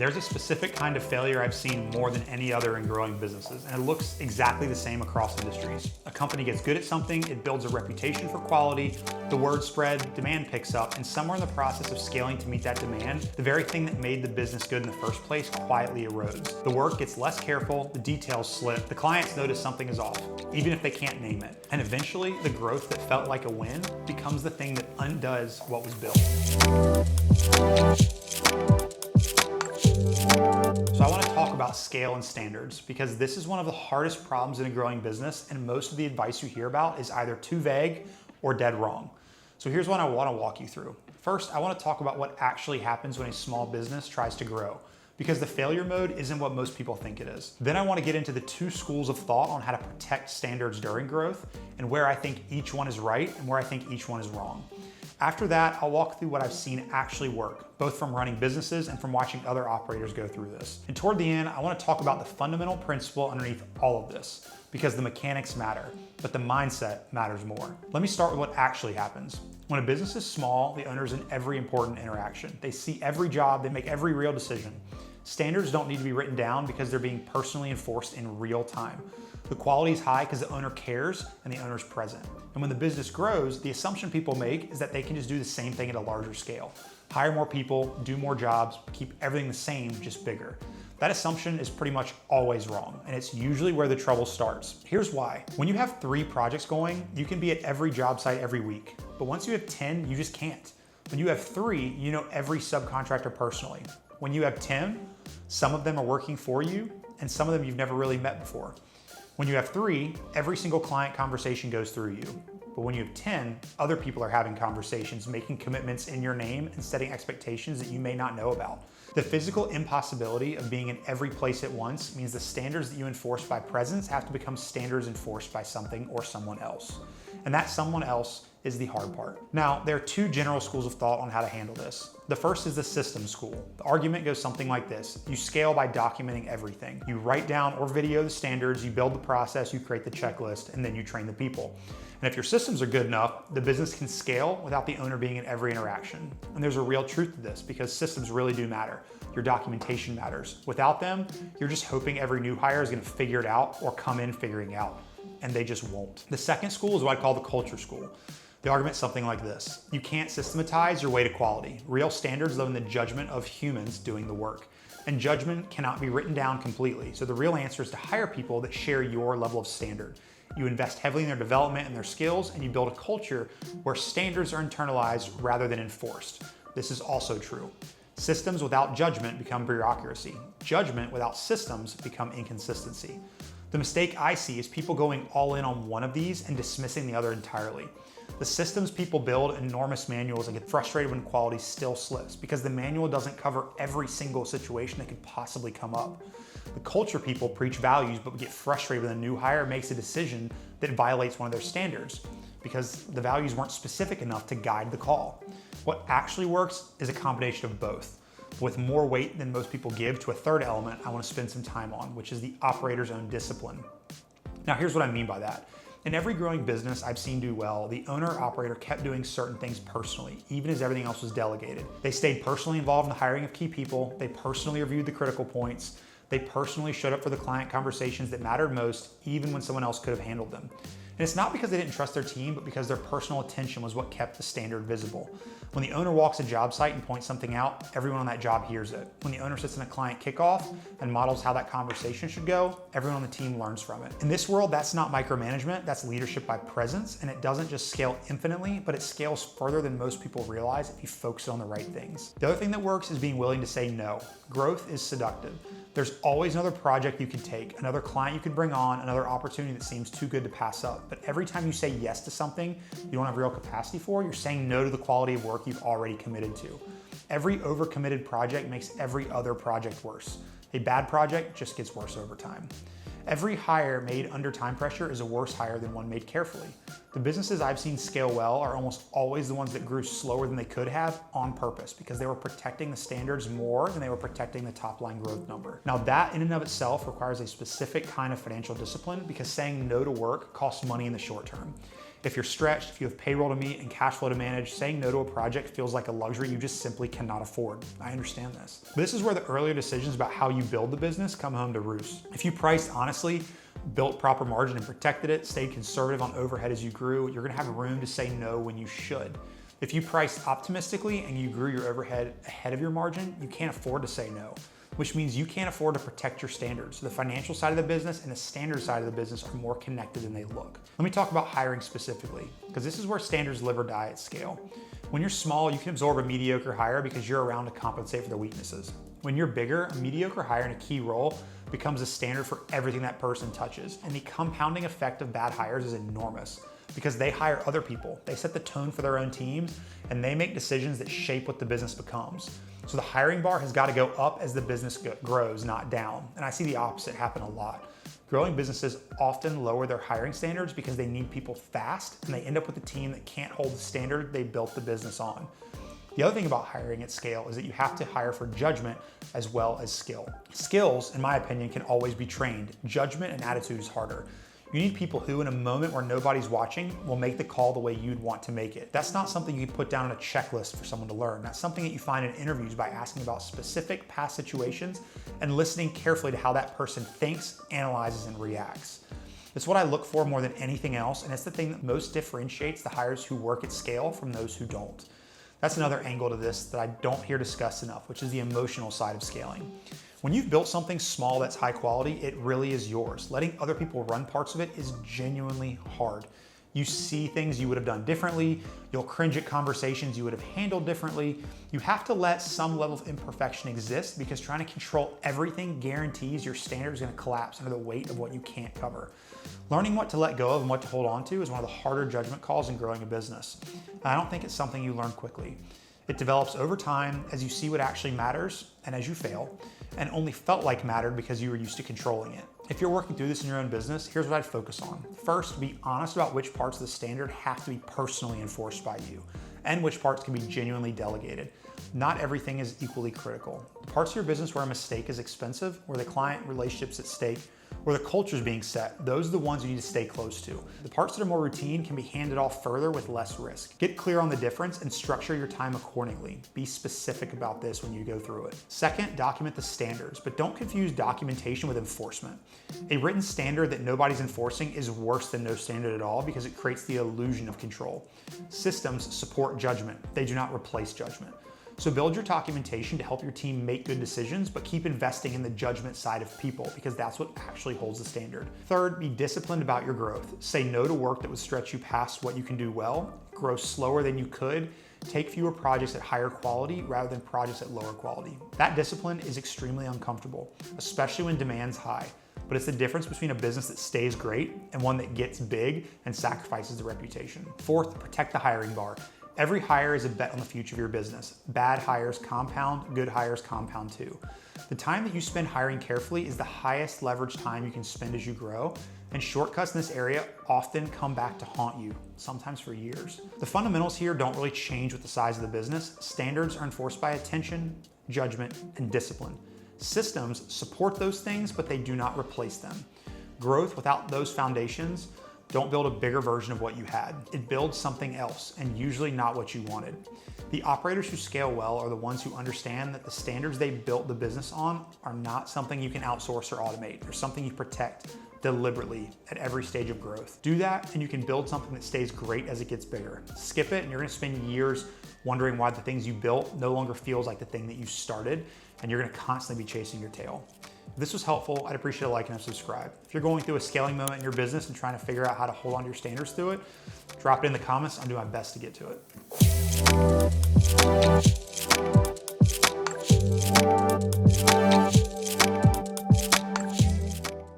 There's a specific kind of failure I've seen more than any other in growing businesses, and it looks exactly the same across industries. A company gets good at something, it builds a reputation for quality, the word spread, demand picks up, and somewhere in the process of scaling to meet that demand, the very thing that made the business good in the first place quietly erodes. The work gets less careful, the details slip, the clients notice something is off, even if they can't name it. And eventually, the growth that felt like a win becomes the thing that undoes what was built. So I want to talk about scale and standards because this is one of the hardest problems in a growing business, and most of the advice you hear about is either too vague or dead wrong. So here's what I want to walk you through. First, I want to talk about what actually happens when a small business tries to grow, because the failure mode isn't what most people think it is. Then I want to get into the two schools of thought on how to protect standards during growth and where I think each one is right and where I think each one is wrong. After that, I'll walk through what I've seen actually work, both from running businesses and from watching other operators go through this. And toward the end, I want to talk about the fundamental principle underneath all of this, because the mechanics matter, but the mindset matters more. Let me start with what actually happens. When a business is small, the owner's in every important interaction. They see every job, they make every real decision. Standards don't need to be written down because they're being personally enforced in real time. The quality is high because the owner cares and the owner's present. And when the business grows, the assumption people make is that they can just do the same thing at a larger scale. Hire more people, do more jobs, keep everything the same, just bigger. That assumption is pretty much always wrong, and it's usually where the trouble starts. Here's why. When you have 3 projects going, you can be at every job site every week. But once you have 10, you just can't. When you have 3, you know every subcontractor personally. When you have 10, some of them are working for you, and some of them you've never really met before. When you have 3, every single client conversation goes through you. But when you have 10, other people are having conversations, making commitments in your name and setting expectations that you may not know about. The physical impossibility of being in every place at once means the standards that you enforce by presence have to become standards enforced by something or someone else. And that someone else is the hard part. Now, there are 2 general schools of thought on how to handle this. The first is the system school. The argument goes something like this. You scale by documenting everything. You write down or video the standards, you build the process, you create the checklist, and then you train the people. And if your systems are good enough, the business can scale without the owner being in every interaction. And there's a real truth to this because systems really do matter. Your documentation matters. Without them, you're just hoping every new hire is gonna figure it out or come in figuring out, and they just won't. The second school is what I call the culture school. The argument's something like this. You can't systematize your way to quality. Real standards live in the judgment of humans doing the work. And judgment cannot be written down completely. So the real answer is to hire people that share your level of standard. You invest heavily in their development and their skills, and you build a culture where standards are internalized rather than enforced. This is also true. Systems without judgment become bureaucracy. Judgment without systems become inconsistency. The mistake I see is people going all in on one of these and dismissing the other entirely. The systems people build enormous manuals and get frustrated when quality still slips because the manual doesn't cover every single situation that could possibly come up. The culture people preach values but get frustrated when a new hire makes a decision that violates one of their standards because the values weren't specific enough to guide the call. What actually works is a combination of both, with more weight than most people give to a third element I want to spend some time on, which is the operator's own discipline. Now here's what I mean by that. In every growing business I've seen do well, the owner-operator kept doing certain things personally, even as everything else was delegated. They stayed personally involved in the hiring of key people, they personally reviewed the critical points, they personally showed up for the client conversations that mattered most, even when someone else could have handled them. And it's not because they didn't trust their team, but because their personal attention was what kept the standard visible. When the owner walks a job site and points something out, everyone on that job hears it. When the owner sits in a client kickoff and models how that conversation should go, everyone on the team learns from it. In this world, that's not micromanagement, that's leadership by presence, and it doesn't just scale infinitely, but it scales further than most people realize if you focus on the right things. The other thing that works is being willing to say no. Growth is seductive. There's always another project you could take, another client you could bring on, another opportunity that seems too good to pass up. But every time you say yes to something you don't have real capacity for, you're saying no to the quality of work you've already committed to. Every overcommitted project makes every other project worse. A bad project just gets worse over time. Every hire made under time pressure is a worse hire than one made carefully. The businesses I've seen scale well are almost always the ones that grew slower than they could have on purpose because they were protecting the standards more than they were protecting the top line growth number. Now that in and of itself requires a specific kind of financial discipline because saying no to work costs money in the short term. If you're stretched, if you have payroll to meet and cash flow to manage, saying no to a project feels like a luxury you just simply cannot afford. I understand this. But this is where the earlier decisions about how you build the business come home to roost. If you priced honestly, built proper margin and protected it, stayed conservative on overhead as you grew, you're gonna have room to say no when you should. If you priced optimistically and you grew your overhead ahead of your margin, you can't afford to say no, which means you can't afford to protect your standards. The financial side of the business and the standard side of the business are more connected than they look. Let me talk about hiring specifically, because this is where standards live or die at scale. When you're small, you can absorb a mediocre hire because you're around to compensate for their weaknesses. When you're bigger, a mediocre hire in a key role becomes a standard for everything that person touches. And the compounding effect of bad hires is enormous because they hire other people. They set the tone for their own teams and they make decisions that shape what the business becomes. So the hiring bar has got to go up as the business grows, not down. And I see the opposite happen a lot. Growing businesses often lower their hiring standards because they need people fast and they end up with a team that can't hold the standard they built the business on. The other thing about hiring at scale is that you have to hire for judgment as well as skill. Skills, in my opinion, can always be trained. Judgment and attitude is harder. You need people who, in a moment where nobody's watching, will make the call the way you'd want to make it. That's not something you can put down on a checklist for someone to learn. That's something that you find in interviews by asking about specific past situations and listening carefully to how that person thinks, analyzes, and reacts. It's what I look for more than anything else, and it's the thing that most differentiates the hires who work at scale from those who don't. That's another angle to this that I don't hear discussed enough, which is the emotional side of scaling. When you've built something small that's high quality, it really is yours. Letting other people run parts of it is genuinely hard. You see things you would have done differently. You'll cringe at conversations you would have handled differently. You have to let some level of imperfection exist because trying to control everything guarantees your standard is going to collapse under the weight of what you can't cover. Learning what to let go of and what to hold on to is one of the harder judgment calls in growing a business. And I don't think it's something you learn quickly. It develops over time as you see what actually matters and as you fail, and only felt like mattered because you were used to controlling it. If you're working through this in your own business, here's what I'd focus on. First, be honest about which parts of the standard have to be personally enforced by you, and which parts can be genuinely delegated. Not everything is equally critical. The parts of your business where a mistake is expensive, where the client relationship's at stake, where the culture is being set, those are the ones you need to stay close to. The parts that are more routine can be handed off further with less risk. Get clear on the difference and structure your time accordingly. Be specific about this when you go through it. Second, document the standards, but don't confuse documentation with enforcement. A written standard that nobody's enforcing is worse than no standard at all because it creates the illusion of control. Systems support judgment. They do not replace judgment. So build your documentation to help your team make good decisions, but keep investing in the judgment side of people because that's what actually holds the standard. Third, be disciplined about your growth. Say no to work that would stretch you past what you can do well, grow slower than you could, take fewer projects at higher quality rather than projects at lower quality. That discipline is extremely uncomfortable, especially when demand's high. But it's the difference between a business that stays great and one that gets big and sacrifices the reputation. Fourth, protect the hiring bar. Every hire is a bet on the future of your business. Bad hires compound, good hires compound too. The time that you spend hiring carefully is the highest leverage time you can spend as you grow, and shortcuts in this area often come back to haunt you, sometimes for years. The fundamentals here don't really change with the size of the business. Standards are enforced by attention, judgment, and discipline. Systems support those things, but they do not replace them. Growth without those foundations don't build a bigger version of what you had. It builds something else, and usually not what you wanted. The operators who scale well are the ones who understand that the standards they built the business on are not something you can outsource or automate. They're something you protect deliberately at every stage of growth. Do that, and you can build something that stays great as it gets bigger. Skip it, and you're gonna spend years wondering why the things you built no longer feels like the thing that you started, and you're gonna constantly be chasing your tail. If this was helpful, I'd appreciate a like and a subscribe. If you're going through a scaling moment in your business and trying to figure out how to hold on to your standards through it, drop it in the comments. I'm doing my best to get to it.